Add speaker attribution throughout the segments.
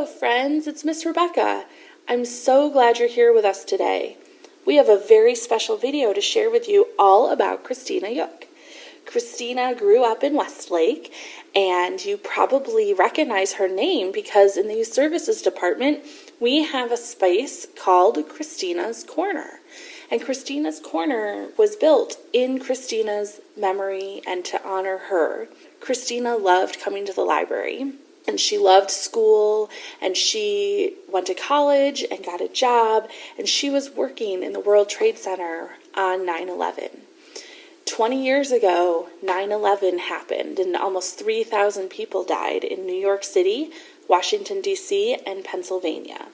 Speaker 1: Hello friends, it's Miss Rebecca. I'm so glad you're here with us today. We have a very special video to share with you all about Christina Ryook. Christina grew up in Westlake, and you probably recognize her name because in the Youth Services Department, we have a space called Christina's Corner. And Christina's Corner was built in Christina's memory and to honor her. Christina loved coming to the library, and she loved school, and she went to college and got a job, and she was working in the World Trade Center on 9/11. 20 years ago, 9/11 happened, and almost 3,000 people died in New York City, Washington, D.C., and Pennsylvania.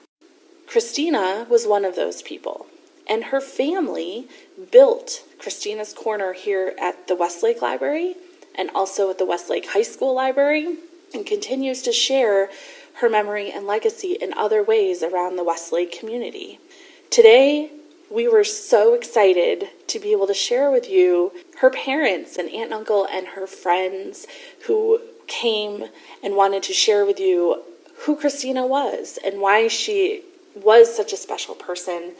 Speaker 1: Christina was one of those people, and her family built Christina's Corner here at the Westlake Library and also at the Westlake High School Library, and continues to share her memory and legacy in other ways around the Westlake community. Today, we were so excited to be able to share with you her parents and aunt and uncle and her friends who came and wanted to share with you who Christina was and why she was such a special person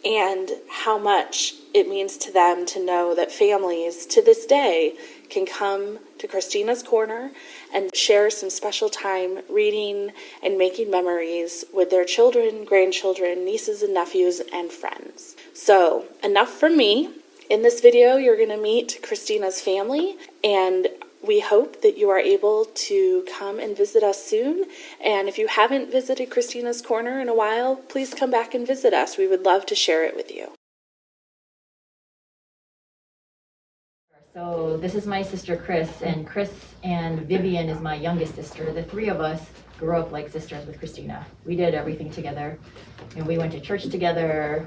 Speaker 1: and how much it means to them to know that families to this day can come to Christina's Corner and share some special time reading and making memories with their children, grandchildren, nieces and nephews, and friends. So, enough from me. In this video, you're going to meet Christina's family, and we hope that you are able to come and visit us soon. And if you haven't visited Christina's Corner in a while, please come back and visit us. We would love to share it with you.
Speaker 2: So this is my sister Chris and Vivian is my youngest sister. The three of us grew up like sisters with Christina. We did everything together, and we went to church together.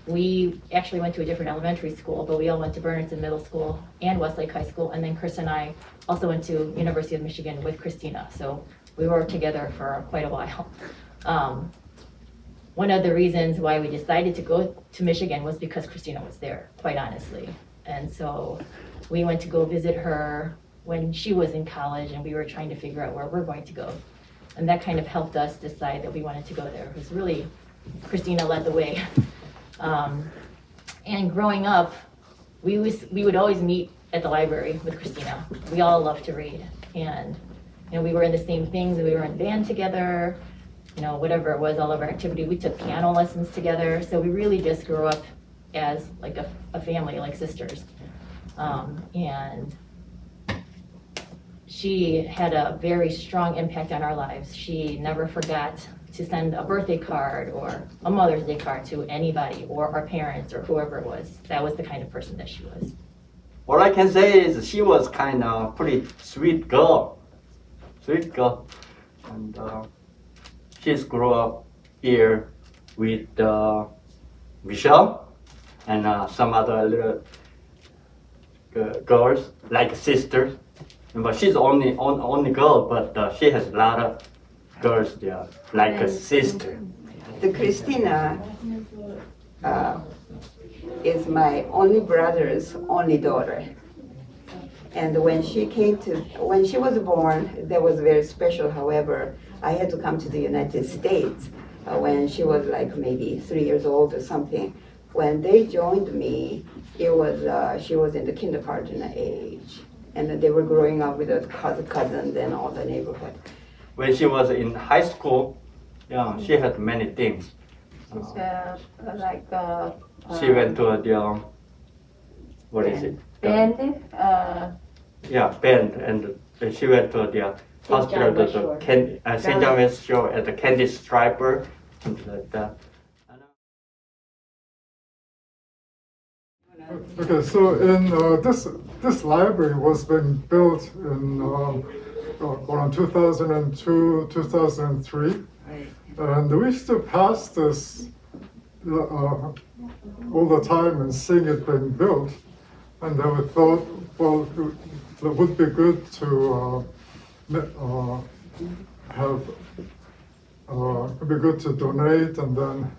Speaker 2: We actually went to a different elementary school, but we all went to Bernardson Middle School and Westlake High School, and then Chris and I also went to University of Michigan with Christina. So we were together for quite a while. One of the reasons why we decided to go to Michigan was because Christina was there, quite honestly. And so we went to go visit her when she was in college, and we were trying to figure out where we're going to go. And that kind of helped us decide that we wanted to go there, because really Christina led the way. And growing up, we would always meet at the library with Christina. We all loved to read, and we were in the same things. We were in band together, whatever it was, all of our activity. We took piano lessons together, so we really just grew up as like a family, like sisters. And she had a very strong impact on our lives. She never forgot to send a birthday card or a Mother's Day card to anybody or our parents or whoever it was. That was the kind of person that she was.
Speaker 3: What I can say is she was kind of pretty sweet girl. And she's grew up here with Michelle and some other little girls, like sisters. But she's only girl, but she has a lot of girls there, like a sister.
Speaker 4: The Christina is my only brother's only daughter. And when she was born, that was very special. However, I had to come to the United States when she was like maybe 3 years old or something. When they joined me, she was in the kindergarten age, and they were growing up with her cousins and all the neighborhood.
Speaker 3: When she was in high school, she had many things. She went to the what is it?
Speaker 2: Band?
Speaker 3: Band, and she went to the hospital, the St. John West Shore at the Candy Striper, something like that.
Speaker 5: Okay, so in this library was being built in around 2002, 2003, and we used to pass this all the time and seeing it being built, and then we thought, well, it would be good to it'd be good to donate and then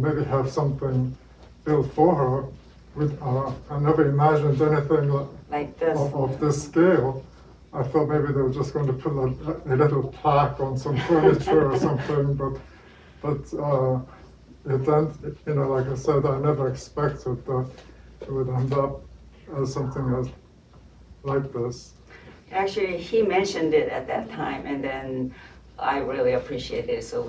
Speaker 5: maybe have something built for her. I never imagined anything
Speaker 4: like this
Speaker 5: of this scale. I thought maybe they were just going to put a little plaque on some furniture or something, but it then, like I said, I never expected that it would end up as something like this.
Speaker 4: Actually, he mentioned it at that time, and then I really appreciated it. So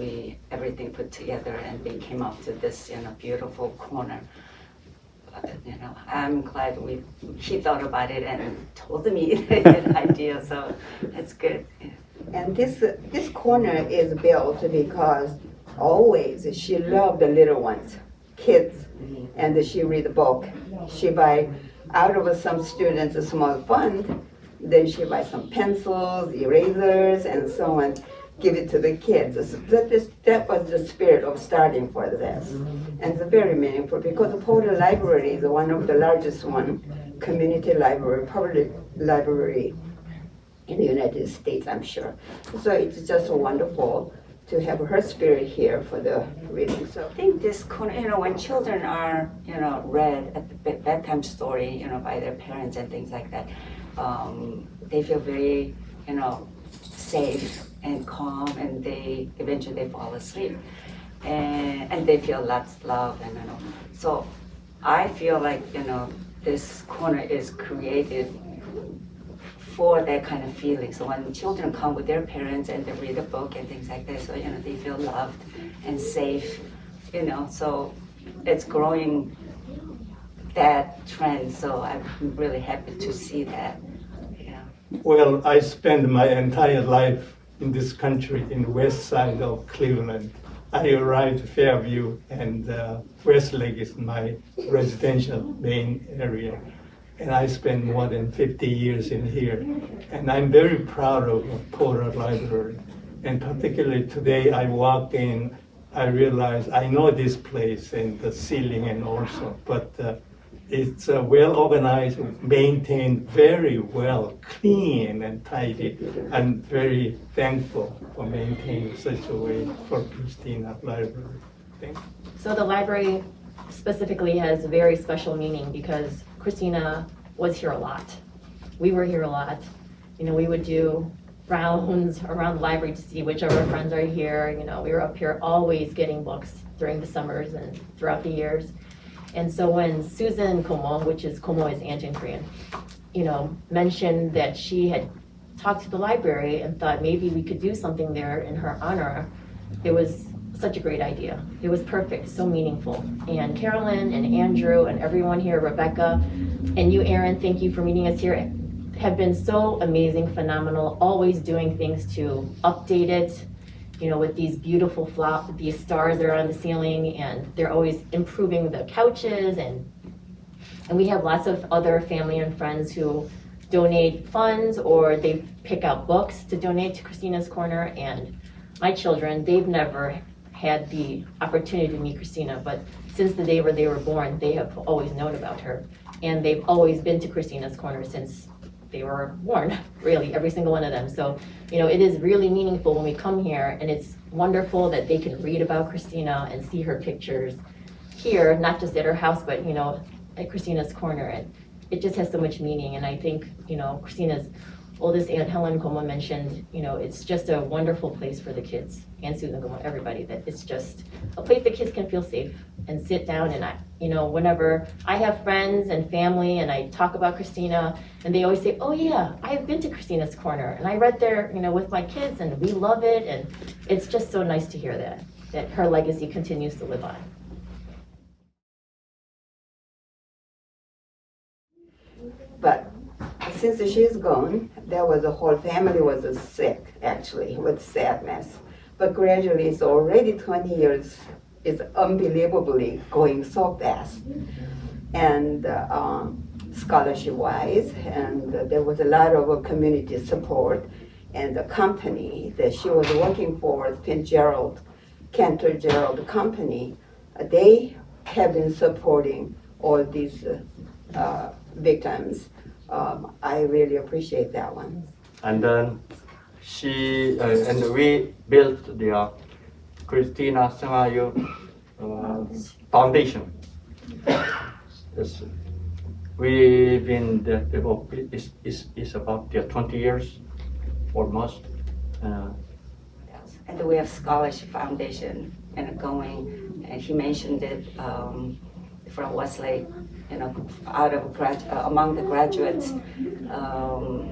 Speaker 4: everything put together, and we came up to this, beautiful corner. I'm glad he thought about it and told me the idea. So that's good. Yeah. And this corner is built because always she loved the little ones, kids, and she read the book. She buy out of some students a small fund. Then she buy some pencils, erasers, and so on, give it to the kids. So that was the spirit of starting for this. And it's very meaningful because the Porter Library is one of the largest community library, public library in the United States, I'm sure. So it's just wonderful to have her spirit here for the reading. So I think this corner, when children are, read at the bedtime story, by their parents and things like that, they feel very, safe and calm, and they eventually fall asleep, and they feel lots of love, and so I feel like this corner is created for that kind of feeling. So when children come with their parents and they read a book and things like that, so they feel loved and safe, so it's growing that trend. So I'm really happy to see that. Yeah.
Speaker 6: Well, I spent my entire life in this country in the west side of Cleveland. I arrived to Fairview, and Westlake is my residential main area. And I spent more than 50 years in here. And I'm very proud of Porter Library. And particularly today I walk in, I realize I know this place and the ceiling and also, but it's well organized, maintained very well, clean and tidy. I'm very thankful for maintaining such a way for Christina Library. Thank you.
Speaker 2: So the library specifically has very special meaning because Christina was here a lot. We were here a lot. We would do rounds around the library to see which of our friends are here. We were up here always getting books during the summers and throughout the years. And so when Susan Como, which is Como is aunt in Korean, mentioned that she had talked to the library and thought maybe we could do something there in her honor, it was such a great idea. It was perfect, so meaningful. And Carolyn and Andrew and everyone here, Rebecca, and you, Aaron, thank you for meeting us here, have been so amazing, phenomenal, always doing things to update it, with these beautiful these stars that are on the ceiling, and they're always improving the couches, and we have lots of other family and friends who donate funds or they pick out books to donate to Christina's Corner. And my children, they've never had the opportunity to meet Christina, but since the day where they were born, they have always known about her, and they've always been to Christina's Corner since they were born, really, every single one of them. So, it is really meaningful when we come here, and it's wonderful that they can read about Christina and see her pictures here, not just at her house, but, at Christina's Corner. And it just has so much meaning. And I think, Christina's oldest aunt, Helen Como, mentioned, it's just a wonderful place for the kids, and Susan Como, everybody, that it's just a place that kids can feel safe and sit down. And whenever I have friends and family and I talk about Christina, and they always say, oh yeah, I've been to Christina's Corner and I read there, with my kids, and we love it. And it's just so nice to hear that her legacy continues to live on.
Speaker 4: But since she's gone, there was a whole family was sick, actually, with sadness. But gradually, it's already 20 years. It's unbelievably going so fast. And scholarship-wise, and there was a lot of community support. And the company that she was working for, Cantor Gerald Company, they have been supporting all these victims. I really appreciate that one.
Speaker 3: And then and we built the CHRISTINA'S Foundation. Yes. we've been developed is about 20 years almost.
Speaker 4: And we have Scholarship Foundation and going, and he mentioned it from Westlake, out of among the graduates,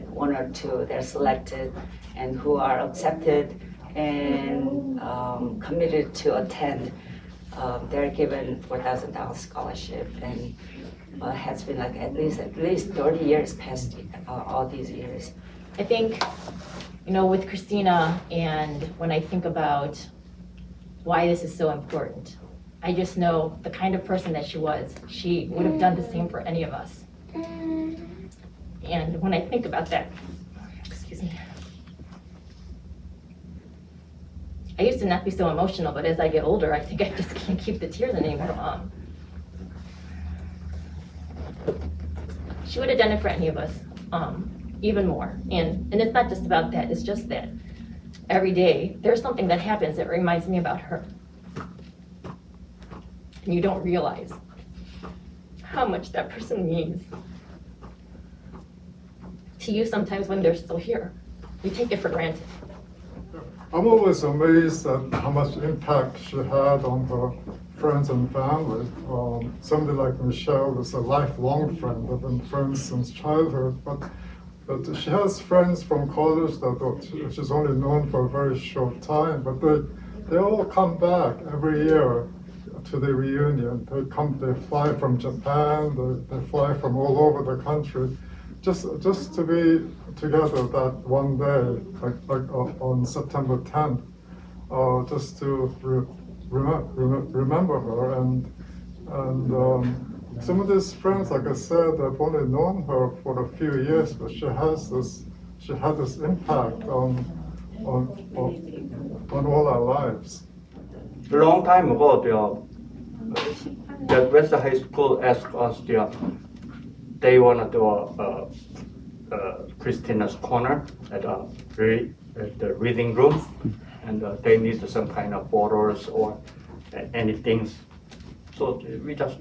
Speaker 4: one or two they're selected and who are accepted and committed to attend. They're given $4,000 scholarship, and has been like at least 30 years past all these years.
Speaker 2: I think, with Christina, and when I think about why this is so important, I just know the kind of person that she was. She would have done the same for any of us. And when I think about that, excuse me, I used to not be so emotional, but as I get older, I think I just can't keep the tears in anymore. She would have done it for any of us, even more. And it's not just about that, it's just that every day there's something that happens that reminds me about her. And you don't realize how much that person means to you sometimes when they're still here. We take it for granted.
Speaker 5: I'm always amazed at how much impact she had on her friends and family. Somebody like Michelle is a lifelong friend. They've been friends since childhood, but she has friends from college that she's only known for a very short time, but they all come back every year to the reunion. They fly from Japan, they fly from all over the country, just to be together that one day, like on September 10th, just to remember her. And some of these friends, like I said, I've only known her for a few years, but she had this impact on all our lives.
Speaker 3: A long time ago, the West High School asked us they want to do Christina's corner at the reading room, and they need some kind of photos or anything. So we just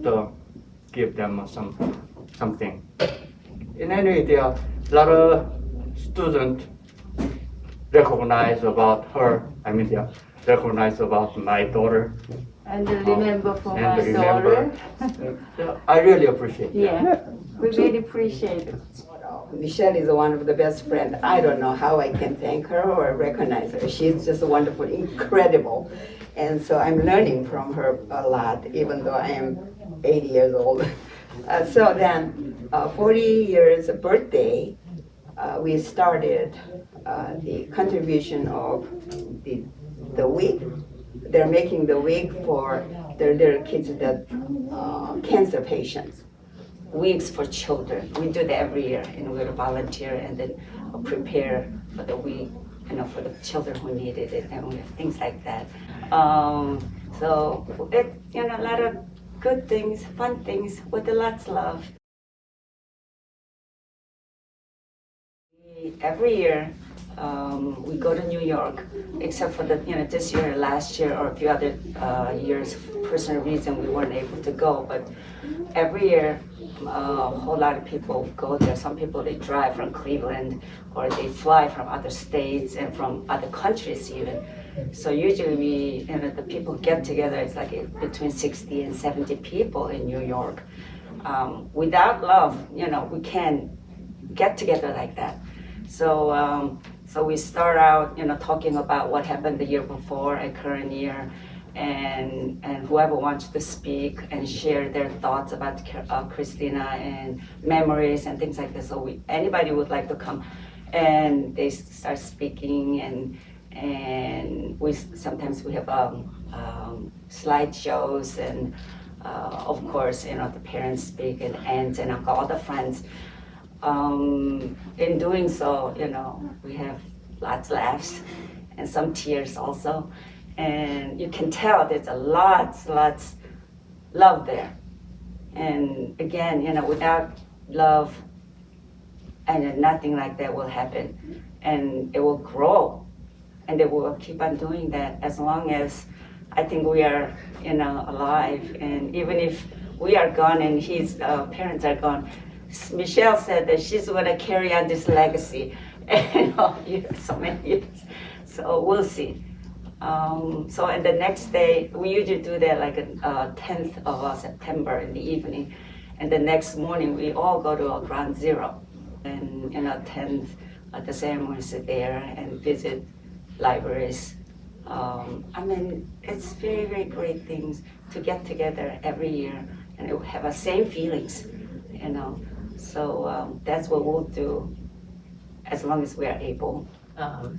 Speaker 3: give them something. In any way, there are a lot of students recognize about her. I mean, they recognize about my daughter.
Speaker 7: And remember for
Speaker 3: And
Speaker 7: my
Speaker 3: remember.
Speaker 7: daughter.
Speaker 3: I really appreciate that.
Speaker 7: Yeah, we really appreciate it.
Speaker 4: Michelle is one of the best friends. I don't know how I can thank her or recognize her. She's just wonderful, incredible. And so I'm learning from her a lot, even though I am 80 years old. So then, 40 years birthday, we started the contribution of the wig. They're making the wig for their little kids that cancer patients. Wigs for children. We do that every year, and we'll volunteer and then prepare for the wig, for the children who needed it, and we have things like that. So it, a lot of good things, fun things with lots of love. Every year, we go to New York, except for this year, last year, or a few other years, for personal reason we weren't able to go. But every year, a whole lot of people go there. Some people, they drive from Cleveland, or they fly from other states and from other countries even. So usually the people get together, it's like between 60 and 70 people in New York. Without love, we can't get together like that. So we start out, talking about what happened the year before and current year, and whoever wants to speak and share their thoughts about Christina and memories and things like this. So anybody would like to come, and they start speaking, and sometimes we have slideshows, and of course, the parents speak, and aunts and uncle, all the friends. In doing so, we have lots of laughs and some tears also. And you can tell there's lots love there. And again, without love, and nothing like that will happen. And it will grow, and it will keep on doing that as long as I think we are, alive. And even if we are gone and his parents are gone, Michelle said that she's going to carry on this legacy and so many years. So we'll see. So and the next day, we usually do that like 10th of September in the evening. And the next morning, we all go to a ground zero and attend the ceremonies there and visit libraries. I mean, it's very, very great things to get together every year and have the same feelings, you know. So that's what we'll do as long as we are able.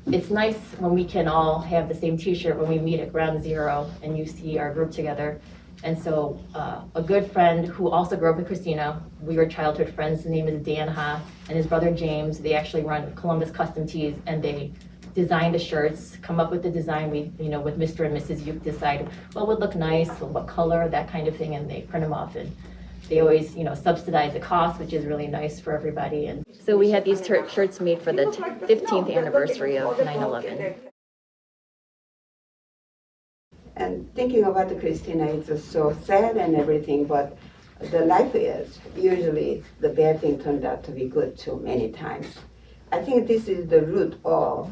Speaker 2: It's nice when we can all have the same T-shirt when we meet at Ground Zero and you see our group together. And so a good friend who also grew up with Christina, we were childhood friends, his name is Dan Ha, and his brother James, they actually run Columbus Custom Tees, and they design the shirts, come up with the design. We, with Mr. and Mrs. Ryook decide what would look nice, what color, that kind of thing, and they print them off. And they always, subsidize the cost, which is really nice for everybody. And so we had these shirts made for the 15th anniversary of 9/11.
Speaker 4: And thinking about the Christina, it's so sad and everything, but the life is usually the bad thing turned out to be good too many times. I think this is the root of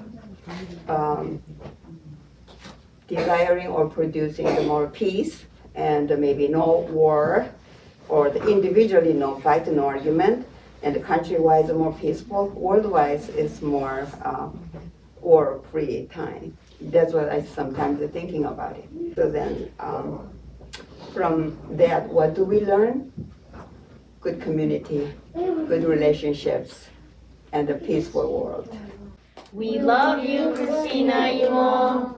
Speaker 4: desiring or producing the more peace and maybe no war, or the individually no fight, no argument, and the country-wise more peaceful. World-wise is more war-free time. That's what I sometimes thinking about it. So then, from that, what do we learn? Good community, good relationships, and a peaceful world.
Speaker 2: We love you, Christina Yumo.